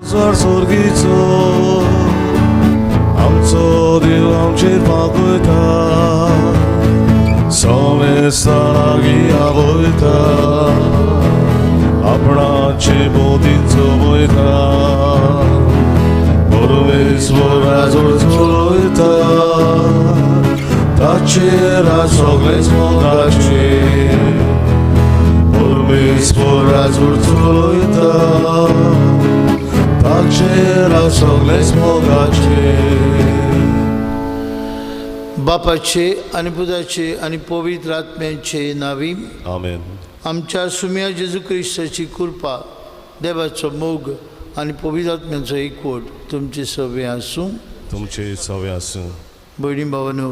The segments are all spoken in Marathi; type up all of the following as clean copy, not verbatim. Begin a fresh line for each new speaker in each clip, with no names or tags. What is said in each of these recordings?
स्वर्गीचो आमचो देव आमचेर मागयता समेस्तानागी आवयता आपणाचे मोदींचो वयता परमेश्वर आजोड चलयता ताचेर सगळेच मोगाचे परमेश्वर आजोड चलयता ताचेर सगळेच मोगाचे
बापाचे आणि पुताचे आणि पवित्र आत्म्याचे नावी
आमेन.
आमच्या सुम्या जेजू क्रिस्ताची कृपा देवाचो मोग आणि पवित्र आत्म्याचो एकवट तुमचे सगळे आसूं
तुमचे सवे आसूं.
भयणी भावानो,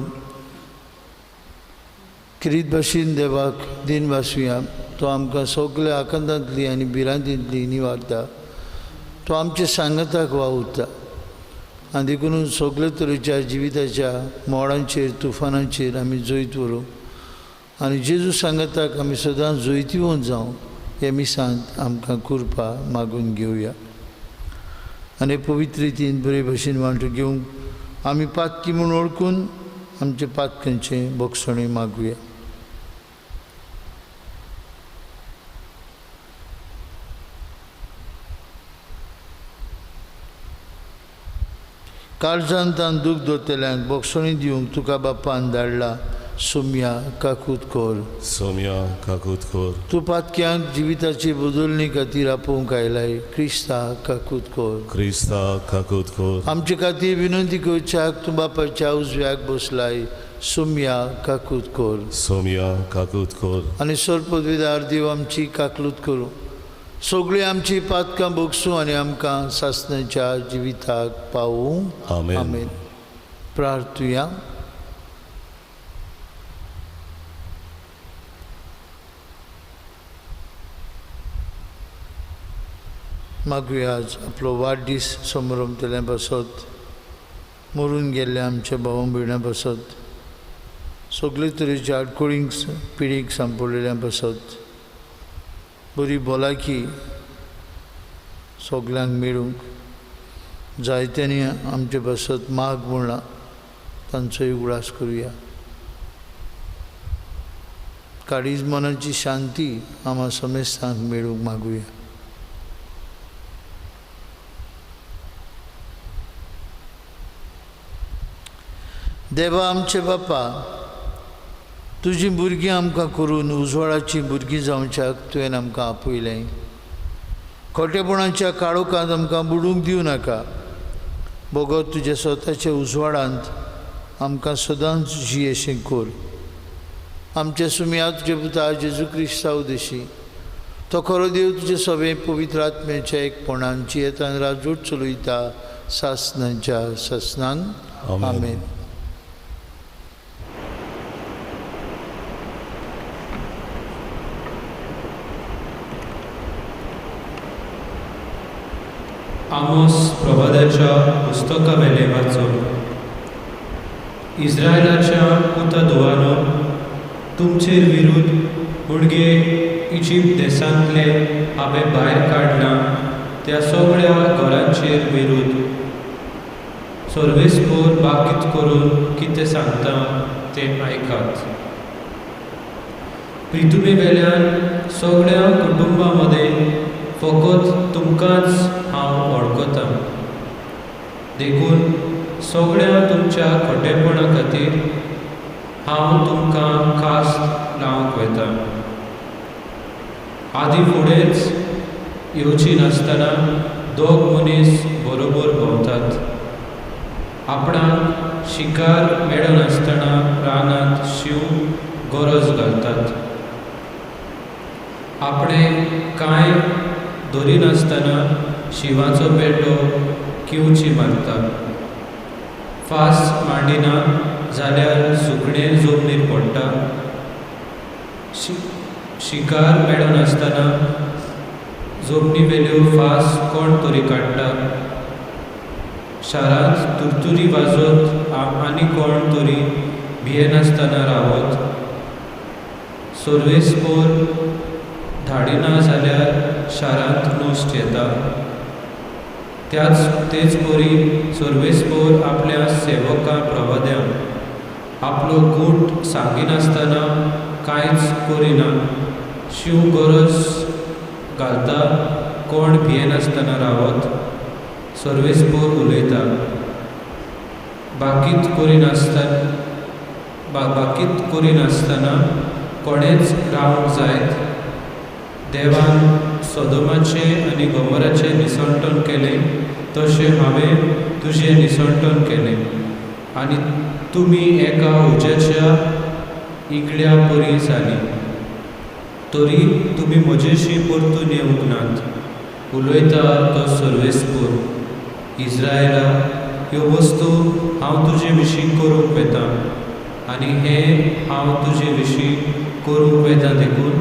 किरीत भाशेन देवाक दिन वासुया. तो आमकां सगळ्या आकांतांतली आनी भिरांतींतली निवारता. तो आमच्या सांगताक वावुरता आनी देखून सगळे तरेच्या जिविताच्या मोडांचेर तुफानांचेर आमी जैत व्हरूं आनी जेजू सांगताक आमी सदांच जैतिवंत जावं हे मिसांत आमकां कृपा मागून घेवया. आनी पवित्र रितीन बरे भशेन वांटो घेवंक आमी पातकी म्हूण ओळखून आमचे पातकांचें बोगसणें मागुया. काळजांतान दूख दोतल्यांक बोगसणी दिवंक तुका बापान धाडला. सोम्या काकूत कोर,
सोम्या काकूत कोर.
तूं पातक्यांक जिविताची बदलणी खातीर आपोवंक आयलाय. क्रिस्ता काकूत कोर,
क्रिस्ता काकूत कोर.
आमचे खातीर विनंती करच्याक तूं बापाच्या उजव्याक बसलाय. सोम्या काकूत कोर,
सोम्या काकूत कोर.
आनी सरपदवीदार देव आमची काकलूत करूं. सगळीं आमची पातकां बोगसूं आनी आमकां सासणाच्या जिविताक पावूं.
आमेन.
आमेन. प्रार्थुया. मागुया आज आपलो वाडदीस समारंभतल्या बसत मरून गेल्ल्या आमच्या भावां भयणां बसत सगळे तरेच्या आडकोळींक पिडीक सांपडलेल्या बसत बरी भलायकी सगळ्यांक मेळूंक जायत्यांनी आमचे बसत माग म्हणला तांचोय उगडास करुया. काळीज मनाची शांती आम्हा समेस्तांक मेळूंक मागुया. देवा आमचे बापा, तुजी भुरगीं आमकां करून उजवाडाची भुरगीं जावच्याक तुवें आमकां आपयलें. खोटेपणाच्या काळोखांत आमकां बुडूंक दिवं नाका. भगत तुज्या स्वताच्या उजवाडांत आमकां सदांच जियेशें कर. आमच्या सुम्या तुजे पुता जेजू क्रिस्ता उदेशी तो खरो देव तुजे सवे पवित्र आत्म्याच्या एकपणान जियेतान राजवट चलयता सासणांच्या सासणान. आमेन.
आमोस प्रवादाच्या पुस्तका वेले वाचून. इस्रायलाच्या पुतधुवानो, तुमचेर विरुद्ध मुडगे इजिप्त देशांतले हांवें भायर काडला त्या सगळ्या घरांचेर विरुद्ध सर्वेस्पोर बाकीत करून कितें सांगता तें आयकात. पृथ्वी वेल्यान सगळ्या कुटुंबां मदें फकत तुमकांच हांव वळखतां. देखून सगळ्या तुमच्या खोटेपणा खातीर हांव तुमकां खास लावंक वयता. आदी फुडेंच येवची नासतना दोग मनीस बरोबर भोंवतात. आपणाक शिकार मेळनासतना रानांत शिव गरज घालतात. आपणे कांय धरिनासतना शिवाचो पेटो किवची मारता. फास मांडिना जाल्यार सुकणें जमनीर पडटा. शिकार मेळनासतना जमनी वेल्यो फास कोण तरी काडटा. शारांत तुरतुरी वाजत आनी कोण तरी भियेनासतना रावत. सर्वेस्पोर धाडिना जाल्यार शारांत नोस्ट येता. तेच परी सर्वेस्पोर आपल्या सेवका प्रवाद्यांक आपलो गूट सांगिनासतना कांयच करिना. शिव गरज घालता कोण भियेनासतना रावत सर्वेस्पोर उलयता. बाकीत करिनासतना कोणेच रावंक जायत. देवान सोदोमाचे आनी गोमोराचें निसंटन केलें तशें हांवें तुजें निसंटन केलें आनी तुमी एका उज्याच्या इगड्या परी जालीं. तरी तुमी म्हजेशी परतून येवंक नात. उलयता तो सर्वेस्पोर. इस्रायला, ह्यो वस्तू हांव तुजे विशीं करूंक वेता आनी हें हांव तुजे विशीं करूंक वेता देखून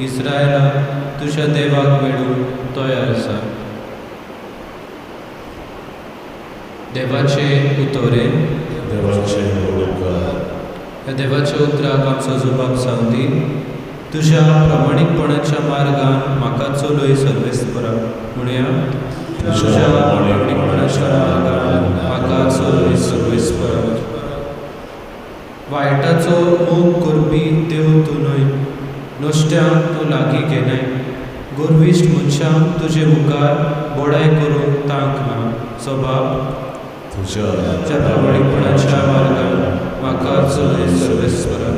इस्रायला तुज्या देवाक मेळूंक तयार आसा. देवाचे उतोरे.
देवाचे उलोवकार.
ह्या देवाच्या उतराक आमचो जुबाब सांगली. तुज्या प्रमाणीकपणाच्या मार्गान म्हाका चलय सर्वेस्परा. म्हणया तुज्या प्रमाणीकपणाच्या मार्गान म्हाका चलय सर्वेस्परा. वायटाचो मोग करपी देव तूं न्हय. नश्ट्यांक तूं लागीं घेनाय. गर्विश्ट मनशांक तुजे मुखार बोडाय करूंक तांक ना. सभाब तुज्या प्रमाणीकपणाच्या मार्गान म्हाका चलय सर्वेस्परा.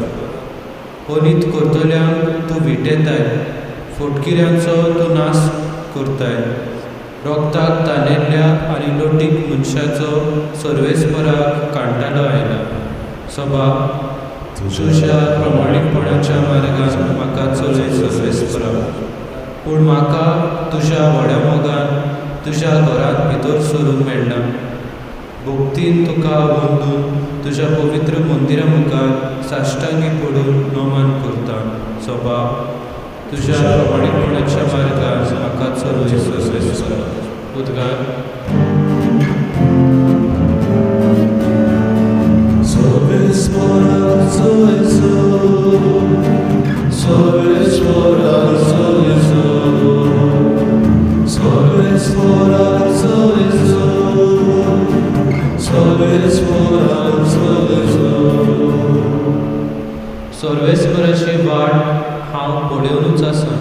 पनीत करतल्यांक तूं विटयताय. फटकिऱ्यांचो तूं नाश करताय. रोगताक ताणेल्ल्या आनी लोटीक मनशाचो सर्वेस्पराक कांटाळो आयला. सभाब तुज्या प्रमाणीकपणाच्या मार्गान म्हाका चलय सर्वेस्परा. पूण म्हाका तुज्या व्हड्या मोगान तुज्या घरांत भितर सरूंक मेळना. भक्तीन तुका वंदून तुज्या पवित्र मंदिरा मुखार साश्टांगी पडून नमन करता. सभाब तुज्या प्रमाणीकपणाच्या मार्गान म्हाका चलय सर्वेस्परा. उद्गार. सर्वेस्पराची वाट हांव पळोवनूच आसा.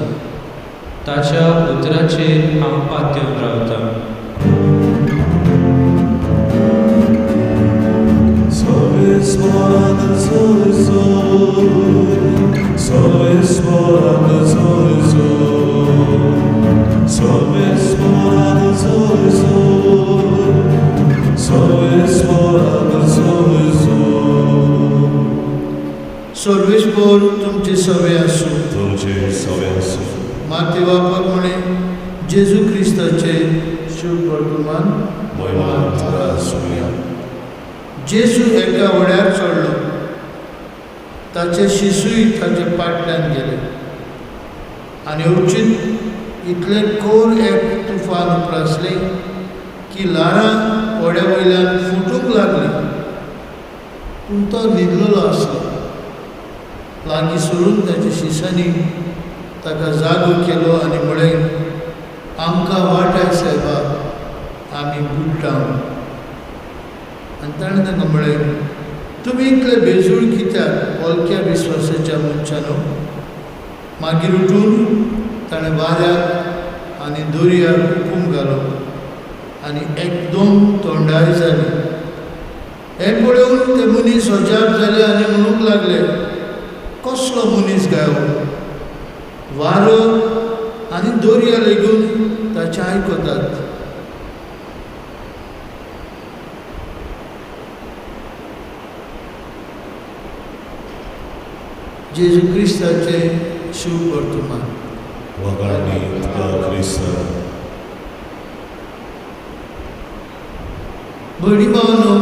ताच्या उतराचेर हांव पातयेवन रावता.
सर्वेस्पोर तुमचे सवे आसूं.
तुमचे सवे आसूं.
माते वापर म्हणे जेजू क्रिस्ताचे शुभ वर्तमान
महिमा तुका आसूं.
जेजू एका वड्यार चडलो. ताचे शिसूय ताचे पाटल्यान गेले आनी अवचित इतले कोर एक तुफान उप्रासले की ल्हारां वड्या वयल्यान फुटूंक लागली. पूण तो न्हिदलेलो आसलो. लागीं सरून ताच्या शिश्यांनी ताका जागो केलो आनी म्हळें, आमकां वाटाय सायबा, आमी बुडटां. आनी ताणें तांकां म्हळें, तुमी इतले बेजूळ कित्याक पोलक्या विस्वासाच्या मनशानो. मागीर उठून ताणें वाऱ्याक आनी दर्याक हुकूम घालो आनी एकदम थंडाय जाली. हें पळोवन ते मनीस अजाप जाले आनी म्हणूंक लागले, कसलो मनीस गायो. वारो आनी दर्या लेगून ताचें आयकतात. जेजू क्रिस्ताचे शुभ वर्तमान.
वगाळणी तुका क्रिस्ता.
भयणी भावांनो,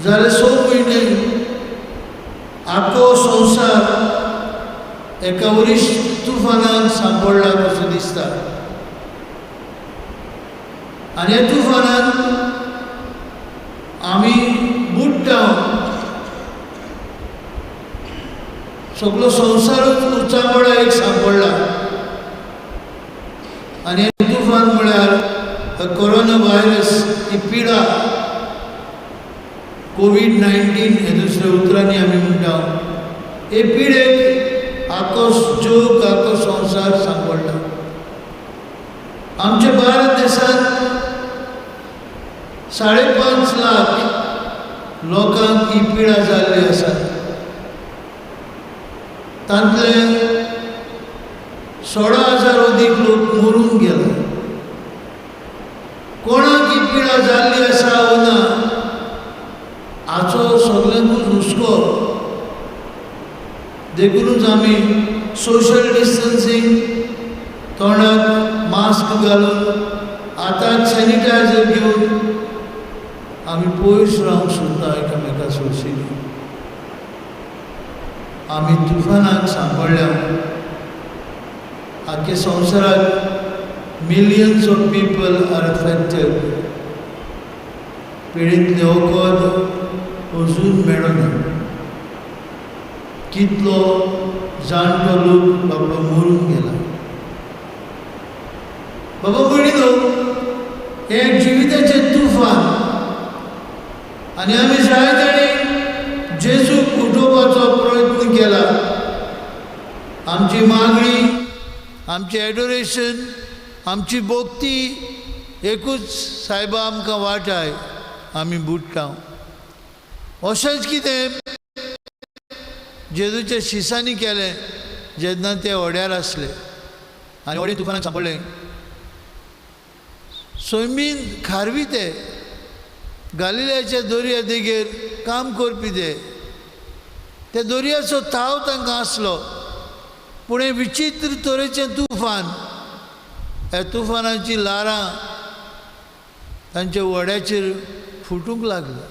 जाले 6 म्हयने आखो संवसार एका वरिश्ठ तुफानान सांपडला कसो दिसता. आनी ह्या तुफानान आमी बुडटा. सगळो संवसारूच उचांबळा एक सांपडला. कोरोना व्हायरस ही पिडा कोविड-19 हे दुसऱ्या उतरांनी आमी म्हणटा हे पिडेक आखो जग आखो संवसार सांपडला. आमच्या भारत देशांत 5.5 लाख लोकांक ही पिडा जाल्ली आसा. तांतले 16,000 अदीक लोक मरून गेला. कोणाक ही पिडा जाल्ली आसा वा ना हाचो सगळ्यांकूच हुस्को. देखूनच आमी सोशल डिस्टन्सिंग, तोंडाक मास्क घालून, हाताक सॅनिटायझर घेवन आमी पयस रावंक सोदता एकामेका सोडशीं. आमी तुफानाक सांपडल्या. आख्या संवसाराक millions of people are affected. पिडींतले वखद अजून मेळना. कितलो जाणटो लोक बाबडो मरून गेला. बाबा भयणीनो, हे एक जिविताचें तुफान आनी आमी जाय तेणी जेजूक उठोवपाचो प्रयत्न केला. आमची मागणी, आमचें एडोरेशन, आमची भोक्ती एकूच सायबा आमकां वाटाय, आमी बुडटा. अशेंच कितें जेजूच्या शिसांनी केलें जेन्ना ते ओड्यार आसले आनी ओडे तुफानाक सांपडले. सोयमीन खारवी ते गालिल्याच्या दर्या देगेर काम करपी ते दर्याचो ताव तांकां आसलो. पूण हें विचित्र तरेचें तुफान, ह्या तुफानाची ल्हारां तांच्या व्हड्याचेर फुटूंक लागली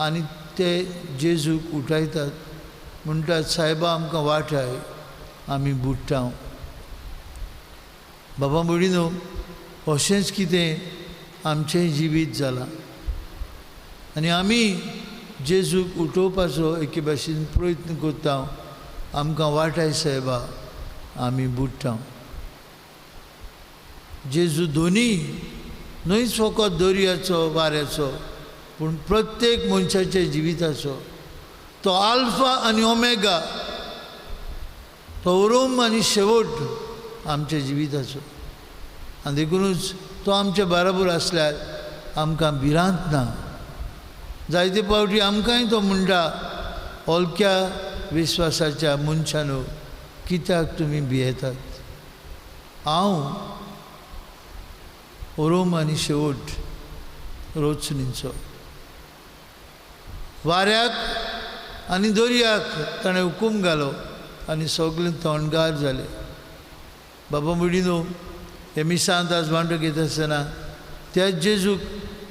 आनी ते जेजूक उठयतात. म्हणटात, सायबा आमकां वाटाय, आमी बुडटा. बाबा भयणीनो, अशेंच कितें आमचें जिवीत जालां आनी आमी जेजूक उठोवपाचो एके भाशेन प्रयत्न करता. आमकां वाटाय सायबा, आमी बुडटा. जेजू दोनी न्हयच फकत दर्याचो वाऱ्याचो पूण प्रत्येक मनशाच्या जिविताचो. तो आल्फा आनी ओमेगा, तो उरोम आनी शेवट आमच्या जिविताचो. आनी देखूनच तो आमच्या बराबर आसल्यार आमकां भिरांत ना. जायते फावटी आमकांय तो म्हणटा, ओलक्या विश्वासाच्या मनशानो, कित्याक तुमी भियेतात? हांव उरोम आनी शेवट रोचणीचो. वाऱ्याक आनी दर्याक ताणें हुकूम घालो आनी सगळें तोंडगार जालें. बाबा भयणीनो, हे मिसांत आज वांटो घेता आसतना त्या जेजूक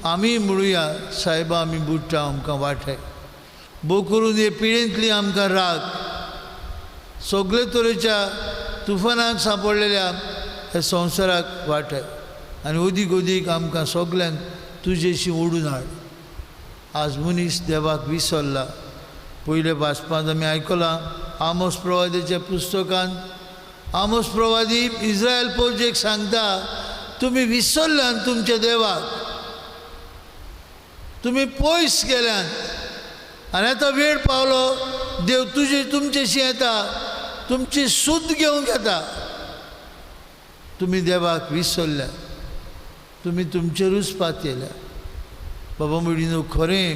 आमी म्हणुया, सायबा आमी बुडटा, आमकां वाटाय. भोव करून हे पिळेंतली आमकां राग, सगळे तरेच्या तुफानाक सांपडलेल्या ह्या संवसाराक वाटाय आनी ओदीक ओदीक आमकां सगल्यांक तुजेशी ओडून हाड. आज मनीस देवाक विसरला. पयले वाचपांत आमी आयकलां आमोस प्रवादीच्या पुस्तकांत आमोस प्रवादी इस्रायल पोरजेक सांगता, तुमी विसरल्यान तुमच्या देवाक, तुमी पयस गेल्यान आनी आतां वेळ पावलो, देव तुमचेशी येता, तुमची सूद घेवंक येता. तुमी देवाक विसरल्या, तुमी तुमचेरूच पातयल्या. बाबा भयणीनो, खरें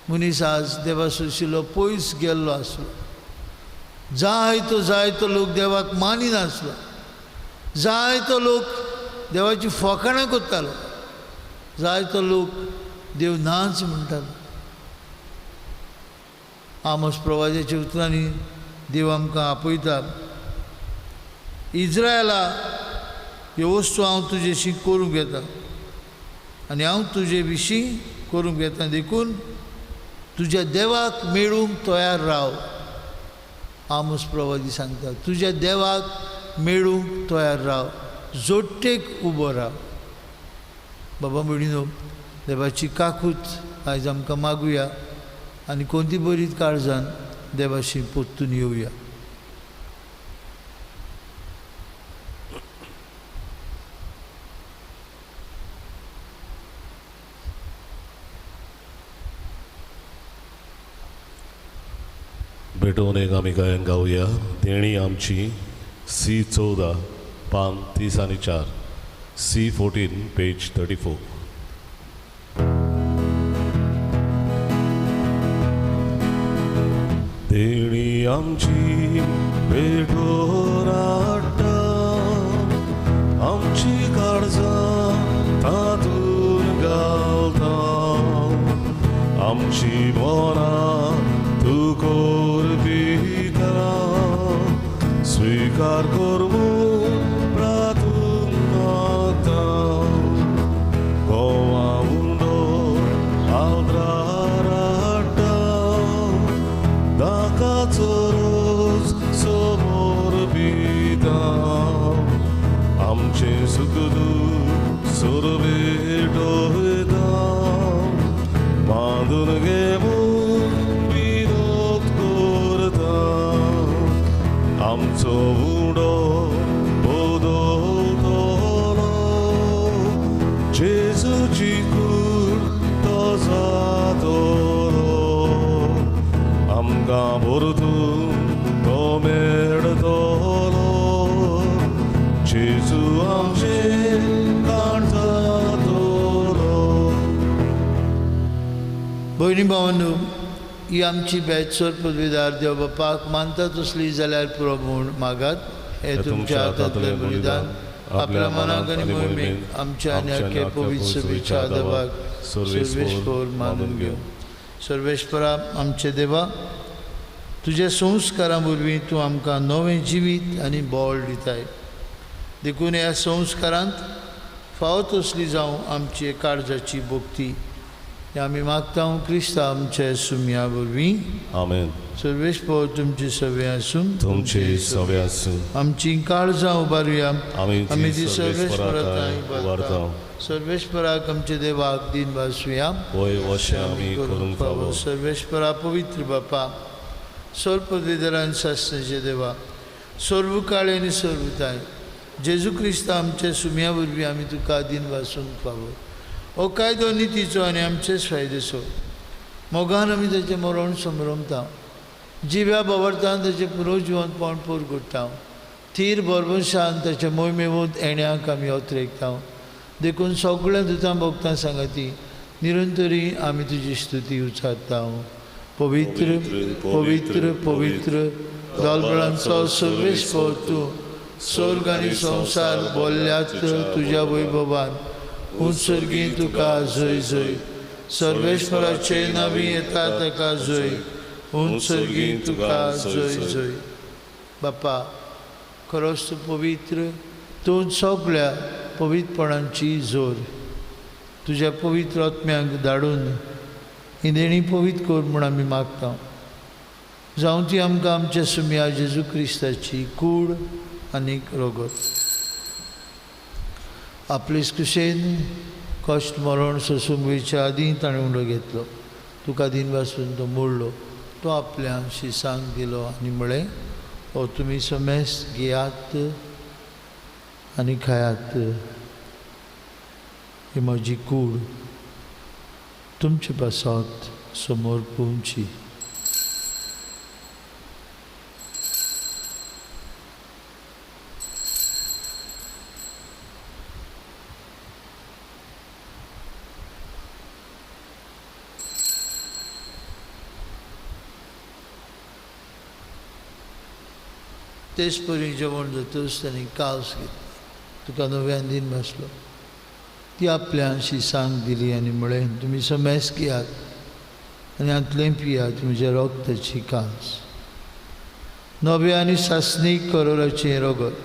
मनीस आज देवा सुशिल्लो पयस गेल्लो आसलो. जाय तो लोक देवाक मानिनासलो. जाय तो लोक देवाची फकाणां करतालो. जाय तो लोक देव नाच म्हणटालो. आमोस प्रवाद्याच्या उतरांनी देव आमकां आपयता, इज्रायला ह्यो वस्तू हांव तुजेशी करूंक येता आनी हांव तुजे विशीं करूंक येता. देखून तुज्या देवाक मेळूंक तयार राव. आमोस प्रवादी सांगता, तुज्या देवाक मेळूंक तयार राव, जोडटेक उबो राव. बाबा भयणीनो, देवाची काकूत आयज आमकां मागुया आनी कोणती बरीच काळजान देवाशी पोत्तून येवया.
भेटून एक आमी गायन गावया. देणी आमची C14 पान 30 आणि 4, C14 पेज 34. देणी आमची भेटून हाडटा, आमची काळजां तातून घालता, आमची मनां तूं कोरपी करा, स्वीकार करमून प्रार्थून मागता. गोवा उंडो आल्द्रार हाडटा, दाकाचो रोज समोर पिता, आमचे सुख दूख सोरबेटोयता, बांदून घेवून विरोध करता, आमचो उडो बदलतलो, जेजूची कूड तो जातलो, आमकां परतून तो मेळटलो, जेजू आमचे काढतलो.
भयणी भावांनो, ही आमची बेतसोर पदवीदार देव बापाक मानता तसली जाल्यार पुरो म्हूण मागात. हे तुमच्या हातांतलें बलिदान आपल्या मनाक आनी मोहिमेक आमच्या आनी आख्खे पवित्र सभेच्या आदराक सर्वेस्पर मानून घेव. सर्वेस्परा आमचे देवा, तुज्या संस्कारां वरवीं तूं आमकां नवें जिवीत आनी बोल दिताय. देखून ह्या संस्कारांत फावो तसली जावं आमची काळजाची भक्ती हें आमी मागता क्रिस्ता आमच्या सुमया वरवीं.
आमेन.
सर्वेस्पर तुमची सवे आसूं,
तुमचे सवे आसूं.
आमची काळजां उबारुया,
आमी
ती सर्वेस्परांत उबारता. सर्वेस्पराक आमचे देवाक दिन वासुया.
होय, अशें आमी करूंक फावो.
सर्वेस्परा पवित्र बापा, सोर पदवीधरान शास्त्राचे देवा, सर्व काळे आनी सर्वताय, जेजू क्रिस्ता आमच्या सुमया वरवीं आमी तुका दिन वासूंक फावो. हो कायदो नितीचो आनी आमचेच फायदेचो. मोगान आमी ताचें मरण समरमता, जिव्या बावरतान ताचें पुनर्जिवंतपण पोर घडटा. थीर बरबशान ताच्या मोहिमेवंत येण्याक आमी ओतरेकता. देखून सगळ्या दुतां भक्तां सांगाती निरंतरी आमी तुजी स्तुती उचारता. पवित्र पवित्र पवित्र दोलबळांचो सर्वेस्पर तूं, स्वर्ग आनी संवसार बोल्ल्यात तुज्या वैभवान. उत्सर्गी तुका जय जय, सर्वेस्पराचे नावी येता ताका जय. उत्सर्गी तुका जय जय. बापा, खरोच तूं पवित्र, तूं सगळ्या पवित्रपणांची जोर. तुज्या पवित्र आत्म्याक धाडून ही देणी पवित्र कर म्हूण आमी मागता. जावं ती आमकां आमच्या सुमया जेजू क्रिस्ताची कूड आनीक रोगत. आपलेच कुशेन कश्ट मरण सोसूंक वयच्या आदीं ताणें उंडो घेतलो. तुका दिन वासून तो मोडलो. तो आपल्या शिसांक दिलो आनी म्हळें, हो तुमी समेस्त घेयात आनी खायात. ही म्हजी कूड तुमचे पासत समोर पोवची. तेच परी जेवण जातच ताणें कास घेतली. तुका नव्यान दिन बसलो. ती आपल्या शिसांक दिली आनी म्हळें, तुमी समेस्त घेयात आनी हातूंतलें पियात, म्हज्या रोगताची कास. नवे आनी सासणीक करोलाचें रोगत.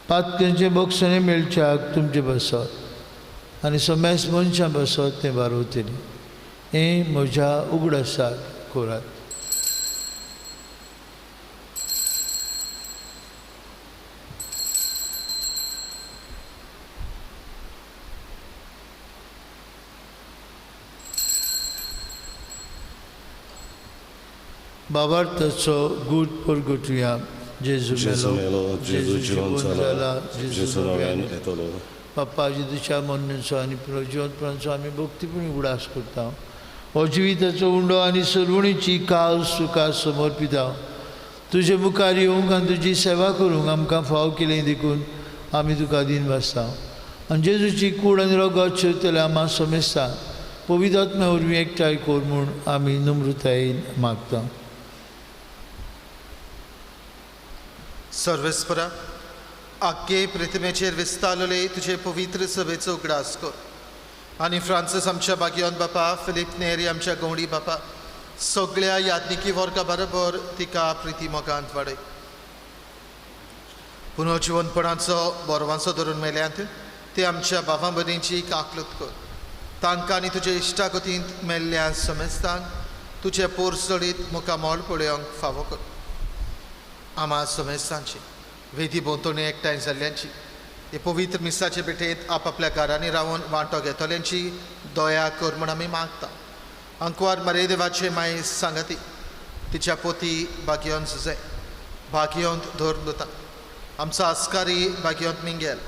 पातक्यांचे बोगसणे मेळच्याक तुमचे बसत आनी समेस्त मनशां बसत तें बारोवतलीं. हें म्हज्या उगडासाक करात. बाबार्थाचो गूट परगटुया. जेजू मेलो, जेजू जिवंत जाला, जेजू नव्यान येतलो. बाप्पा जेजूच्या मरणाचो आनी पुनर्जिवंतपणाचो आमी भक्तीपणी उगडास करता. हो जिविताचो उंडो आनी सरवणीची काल सुखां समर्पित हांव तुजे मुखार येवंक आनी तुजी सेवा करूंक आमकां फाव केलें देखून आमी तुका दिन वाजता आनी जेजूची कूड आनी रगत शिवतले आमी समेस्ता पवित्र आत्म्या वरवीं एकठांय कोर म्हूण आमी नम्रतायेन मागता.
सर्वेस्परा आख्खे पृथ्वीचेर विस्तारलेले तुजे पवित्र सभेचो उगडास कर आनी फ्रांसीस आमच्या भाग्यवान बापा, फिलीप नेरी आमच्या गवंडी बापा, सगळ्या याज्ञिकी वर्गा बरोबर तिका प्रिती मोगांत वाडय. पुनर्जीवनपणाचो बोरवांचो धरून मेल्यांत ते आमच्या भावां भयणींची काकलूत कर. तांकां आनी तुजे इश्टागतींत मेल्ल्या समेस्तांक तुजे पोरसडीत मुखामोळ पळोवंक फावो कर. आमा समेस्तांची वेदी भोंवतणी एकठांय जाल्ल्यांची हे पवित्र मिसाचे भेटेंत आपआपल्या घरांनी रावन वांटो घेतल्यांची दया कर म्हूण आमी मागता. अंकवार मरेदेवाचे माय सांगती तिच्या पोती भाग्यवंत जुजे, भाग्यवंत धोरदुता, आमचो आस्कारी भाग्यवंत मिंगेल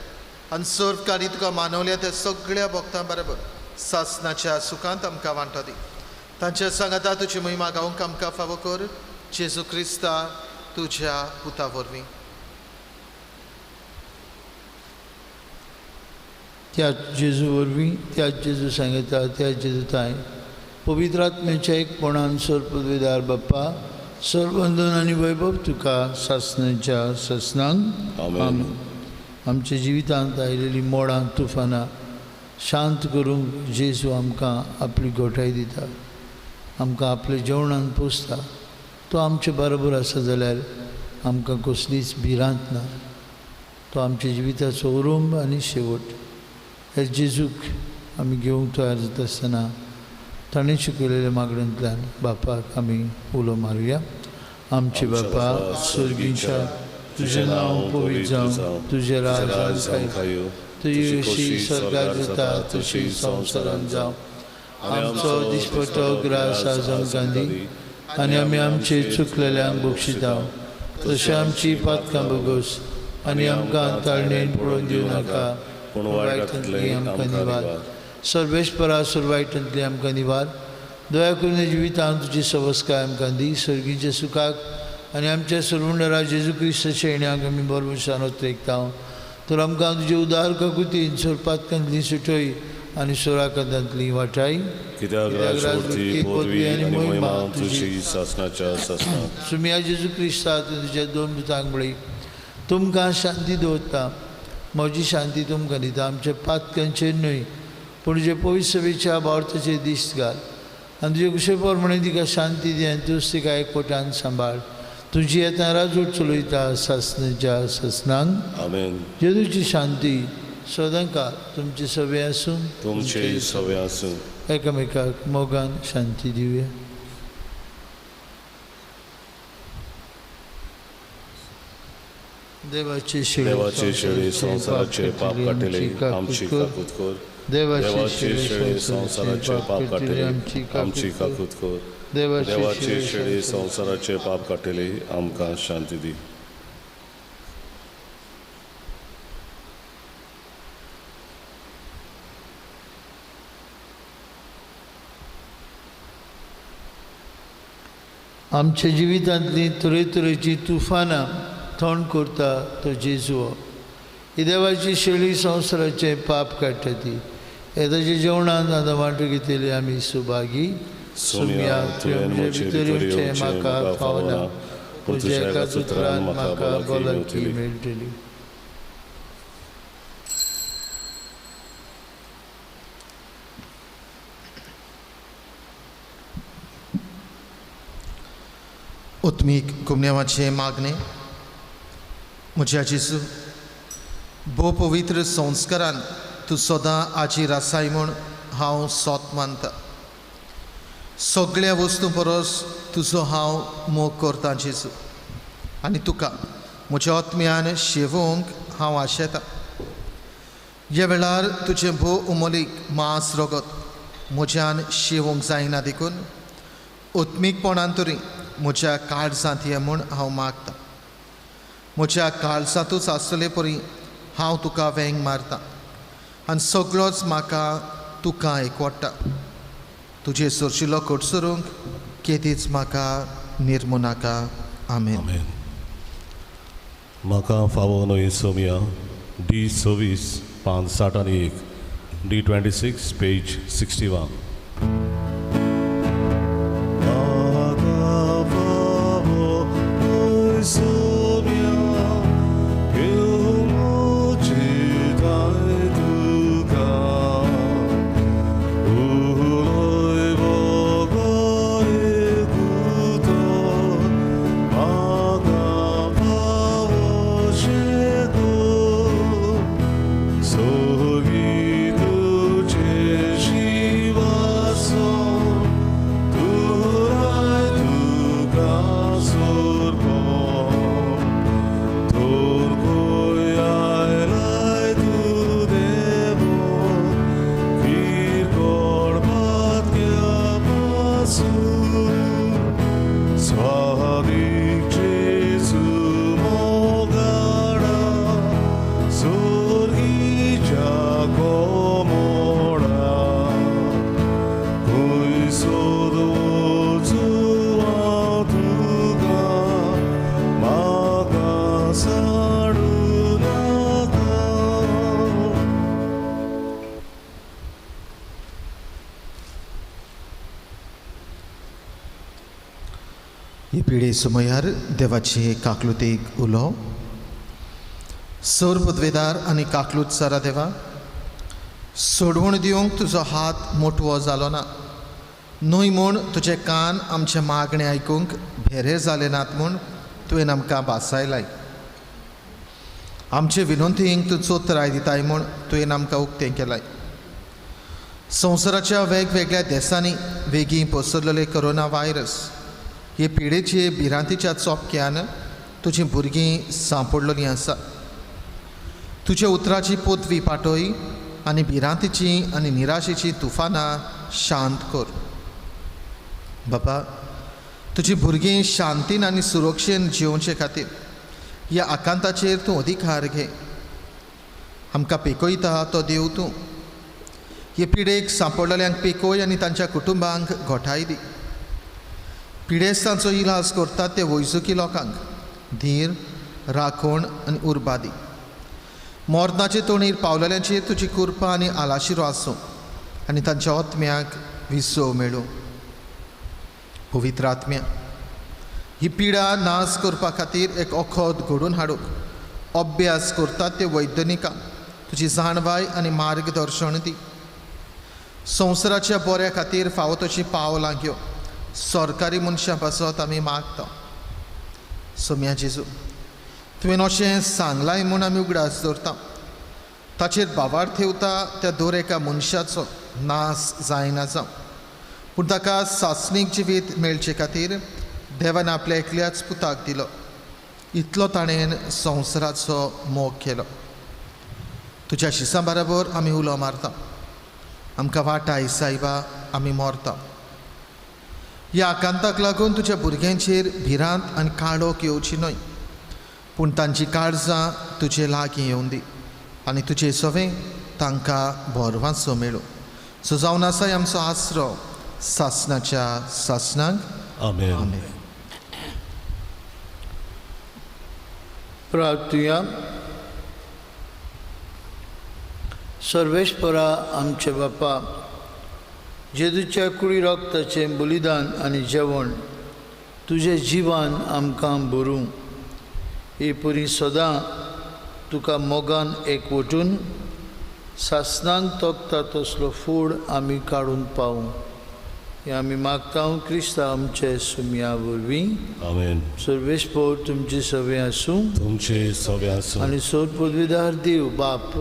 आनी सर्वकारी तुका मानवल्या त्या सगळ्या भक्तां बरोबर सासनाच्या सुखांत आमकां वांटो दी. तांच्या सांगाता तुजी महिमा गावंक आमकां फावो कर. जेजू क्रिस्ता तुज्या पुता वरवीं.
त्याच जेजू वरवीं, त्याच जेजू सांगता, त्याच जेजू ताय पवित्र आत्म्याच्या एकपणान सर्पदवेदार बाप्पा सर्वंदन आनी वैभव तुका सासनाच्या ससनांक आमेन. आमच्या जिवितांत आयिल्लीं मोडां तुफानां शांत करूंक जेजू आमकां आपली घोटाय दिता, आमकां आपल्या जेवणान पोसता. तो आमचे बरोबर आसा जाल्यार आमकां कसलीच भिरांत ना. तो आमच्या जिविताचो उरूंब आनी शेवट. हे जेजूक आमी घेवंक तयार जाता आसतना ताणें शिकयलेल्या मागण्यांतल्यान बापाक आमी उलो मारुया. आमचे बापा स्वर्गीच्या, तुजें नांव पवित्र जावं, तुजें राज आमकां तुजी अशी स्वर्गाक जाता तशी संवसारांत जावं. आमचो दिसपटो ग्रास आज आमकां दी आनी आमी आमचे चुकलेल्यांक बक्षिता तशें आमची पातकां बगोस आनी आमकां ताळणेन पळोवन दिवं नाका पूण वायटांतली आमकां निवार. सर्वेस्परा सर्वायटांतली आमकां निवार. दया करून जिवितांत तुजी सवस्काय आमकां दी. सर्गीच्या सुखाक आनी आमच्या सर्वुंडरा जेजू क्रिस्ताच्या येण्याक आमी बरोबरसानो तेकता. तर आमकां तुजे उदार काकुतीन सोरपातकांतली सुटय आनी सोराकांतांतली वाटाय.
कित्याक राजवटी, पदवी आनी महिमा तुजी सासनाच्या ससनां.
सुम्या जेजू क्रिस्ता तुज्या दोन दुतांक बळी तुमकां शांती दवरता. म्हजी शांती तुमकां दिता. आमच्या पातकांचेर न्हय पूण तुजे पवित्र सभेच्या भावर्थाचेर दिश्ट घाल आनी तुजे कुशे प्रमाणे तिका शांती दी आनी तूंच तिका एकवटान सांबाळ. तुजी येता राजवट चलयता सासनाच्या ससनांक
आमेन.
जेजूची शांती सदांकाळ तुमचे सवे आसूं,
तुमचे सवे आसूं.
एकामेकाक मोगान शांती दिवया. देवाचे
शेळे संसाराचे पाप काटिले आमची काकूत कर. देवाचे शेळे संसाराचे पाप काटिले आमची काकूत कर. देवाचे शेळे संसाराचे पाप काटिले आमकां शांती दी.
आमच्या जिवितांतली तरेतरेची तुफानां थंड करता तो जेजू. ही देवाची शेळी संवसाराचे पाप काडटा ती. हे ताच्या जेवणांत आतां वांटो घेतलेली आमी सुभागी. सुम्या तुवें म्हजे भितर येवचें म्हाका फावना पूण तुज्या एका उतरान म्हाका भलायकी मेळटली.
उत्मीक कुमनेवाचे मागणे. म्हज्या जेजू, भोव पवित्र संस्कारान तूं सदां आजीर आसाय म्हूण हांव सोत मानता. सगळ्या वस्तू परस तुजो हांव मोग करतां जेजू आनी तुका म्हज्या आत्म्यान शेवोवंक हांव आशेतां. ह्या वेळार तुजें भोव उमोलीक मांस रगत म्हज्यान शेवोवंक जायना देखून उत्मीकपणान तरी म्हज्या काळजांत ये म्हूण हांव मागतां. म्हज्या काळजांतूच आसतले परी हांव तुका वेंग मारतां आनी सगळोच म्हाका तुका एकवडटा. तुजे सोरशिल्लो कोट सरूंक केतीच म्हाका निर्मू नाका. आमेन.
आमेन. म्हाका फावो न्हय सोमिया D26 D26 पेज 61.
ही पिढी सुमयार देवाची काकलुतीक उलो. सौर पदवेदार आनी काकलूत सारा देवा, सोडवण दिवंक तुजो हात मोठवो जालो ना. न्हय म्हूण तुजे कान आमचे मागणे आयकूंक भेरे जाले नात म्हूण तुवें आमकां भासायलाय. आमचे विनंतींक तूं चोत्राय दिताय म्हूण तुवें आमकां उक्तें केलाय. संवसाराच्या वेगवेगळ्या देशांनी वेगीं पसरलेले कोरोना व्हायरस हे पिडेचे भिरांतीच्या चोपक्यान तुजीं भुरगीं सांपडलेलीं आसा. तुजे उतराची पोतवी पाटय आनी भिरांतीची आनी निराशेची तुफानां शांत कर. बाबा, तुजीं भुरगीं शांतीन आनी सुरक्षेन जिवचे खातीर ह्या आकांताचेर तूं अधिकार घे. आमकां पेकयता तो देव तूं. हे पिडेक सांपडलेल्यांक पेकय आनी तांच्या कुटुंबांक घोटाय दी. पिडेस्तांचो इलाज करतात ते वैजकी लोकांक धीर, राखण आनी उर्बा दी. मोर्नाचे तोणीर पावलेल्यांचेर तुजी कृपा आनी आलाशिरो आसूं आनी तांच्या आत्म्याक विसो मेळूं. पवित्र आत्म्या, ही पिडा नाश करपा खातीर एक ओखद घडोवन हाडूंक अभ्यास करतात ते वैज्ञानिकांक तुजी जाणवाय आनी मार्गदर्शन दी. संवसाराच्या बऱ्या खातीर फावो तशीं पावलां घेव सरकारी मनशां पासत आमी मागता. सोम्या जेजू, तुवें अशें सांगलाय म्हूण आमी उगडास दवरता. ताचेर बाबार ठेवता त्या दर एका मनशाचो नाश जायना जावं, पूण ताका सासणीक जिवीत मेळचे खातीर देवान आपल्या एकल्याच पुताक दिलो. इतलो ताणें संवसाराचो मोग केलो. तुज्या शिसां बरोबर आमी उलो मारता. आमकां वाटाय सायबा, आमी मोरता. ह्या आकांताक लागून तुज्या भुरग्यांचेर भिरांत आनी काळोख येवची न्हय, पूण तांची काळजां तुजे लागीं येवं दी आनी तुजें सवें तांकां बोरवांचो मेळूं. सो जावन आसाय आमचो आसरो सासणाच्या सासणाक.
आमेन.
आमेन.
प्रार्थुया. सर्वेश्वरा आमचे बापा, जेजूच्या कुडी रक्ताचें बलिदान आनी जेवण तुजें जिवान आमकां भरूं. ही पुरी सदां तुका मोगान एकवटून सासणांक तोखता तसलो फूड आमी काडून पावूं. हें आमी मागता क्रिस्ता आमचे सुमया वरवीं.
आमेन.
सर्वेस्पर तुमचे सवे आसूं
तुमचे सवे आसूं
आनी सोद पदवीदार देव बाप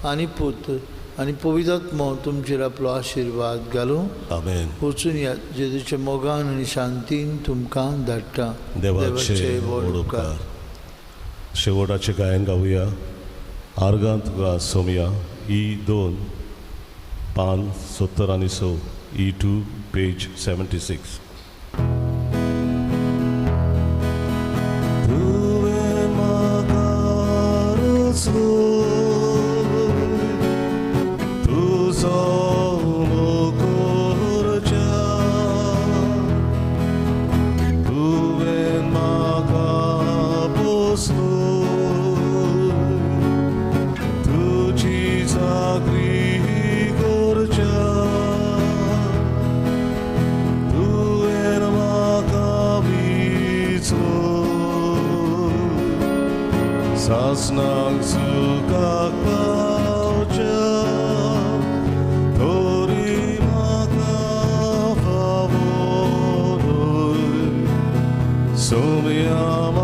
आनी पुत्र आनी पवित्रात्म तुमचेर आपलो आशिर्वाद घालूं.
आमेन.
वचून या जेजूच्या मोगान आनी शांतीन तुमकां धाडटा.
देवाचे व्हड उपकार. शेवटाचें गायन गावुया. आर्गां तुका सोमया E2:70 E2 पेज 76.
तुझो मोकोर
nang sukak pauja tori maka favoroi sumiama